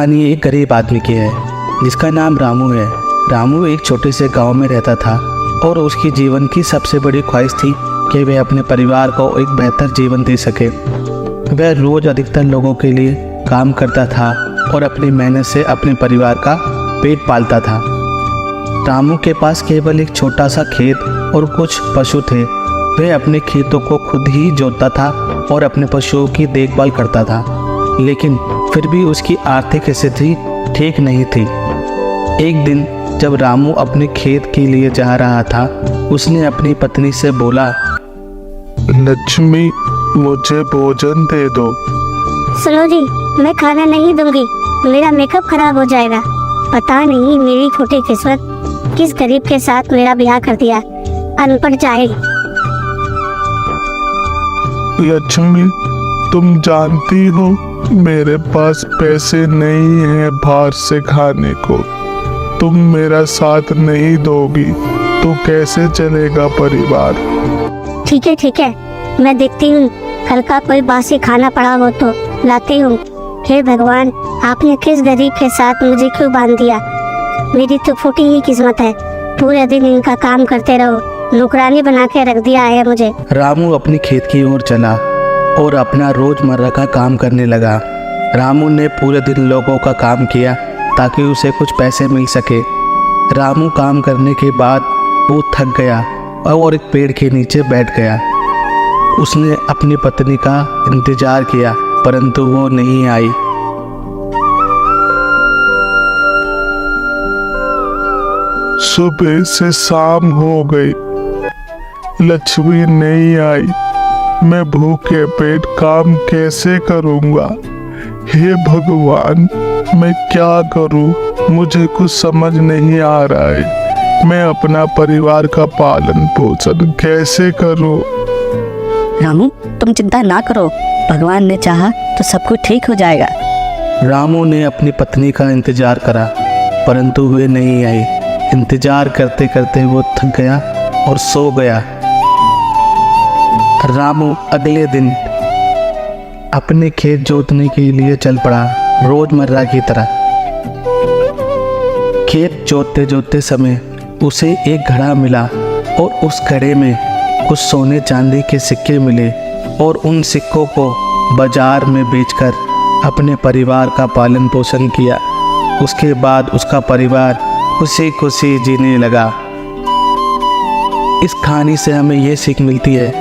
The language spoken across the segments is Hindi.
कहानी एक गरीब आदमी की है जिसका नाम रामू है। रामू एक छोटे से गांव में रहता था और उसकी जीवन की सबसे बड़ी ख्वाहिश थी कि वह अपने परिवार को एक बेहतर जीवन दे सके। वह रोज़ अधिकतर लोगों के लिए काम करता था और अपनी मेहनत से अपने परिवार का पेट पालता था। रामू के पास केवल एक छोटा सा खेत और कुछ पशु थे। वह अपने खेतों को खुद ही जोतता था और अपने पशुओं की देखभाल करता था, लेकिन फिर भी उसकी आर्थिक स्थिति ठीक नहीं थी। एक दिन जब रामू अपने खेत के लिए जा रहा था, उसने अपनी पत्नी से बोला, लक्ष्मी, मुझे भोजन दे दो। सुनो जी, मैं खाना नहीं दूंगी, मेरा मेकअप खराब हो जाएगा। पता नहीं मेरी खोटी किस्मत किस गरीब के साथ मेरा ब्याह कर दिया, अनपढ़ जाहिल। लक्ष्मी, तुम जानती हो मेरे पास पैसे नहीं हैं बाहर से खाने को। तुम मेरा साथ नहीं दोगी तो कैसे चलेगा परिवार? ठीक है, मैं देखती हूँ, कल का कोई बासी खाना पड़ा हो तो लाती हूँ। हे भगवान, आपने किस गरीब के साथ मुझे क्यों बांध दिया? मेरी तो फूटी ही किस्मत है, पूरे दिन इनका काम करते रहो, नौकरानी बना के रख दिया है मुझे। रामू अपनी खेत की ओर चला और अपना रोजमर्रा का काम करने लगा। रामू ने पूरे दिन लोगों का काम किया ताकि उसे कुछ पैसे मिल सके। रामू काम करने के बाद वो थक गया और एक पेड़ के नीचे बैठ गया। उसने अपनी पत्नी का इंतजार किया परंतु वो नहीं आई। सुबह से शाम हो गई, लक्ष्मी नहीं आई। मैं भूखे पेट काम कैसे करूँगा? हे भगवान, मैं क्या करूँ? मुझे कुछ समझ नहीं आ रहा है। मैं अपना परिवार का पालन पोषण कैसे करूँ? रामू, तुम चिंता ना करो, भगवान ने चाहा तो सब कुछ ठीक हो जाएगा। रामू ने अपनी पत्नी का इंतजार करा परंतु वे नहीं आई। इंतजार करते करते वो थक गया और सो गया। रामू अगले दिन अपने खेत जोतने के लिए चल पड़ा, रोजमर्रा की तरह। खेत जोतते जोतते समय उसे एक घड़ा मिला और उस घड़े में कुछ सोने चांदी के सिक्के मिले और उन सिक्कों को बाजार में बेचकर अपने परिवार का पालन पोषण किया। उसके बाद उसका परिवार खुशी खुशी जीने लगा। इस कहानी से हमें यह सीख मिलती है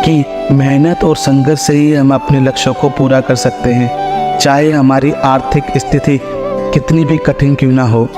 कि मेहनत और संघर्ष से ही हम अपने लक्ष्यों को पूरा कर सकते हैं, चाहे हमारी आर्थिक स्थिति कितनी भी कठिन क्यों ना हो।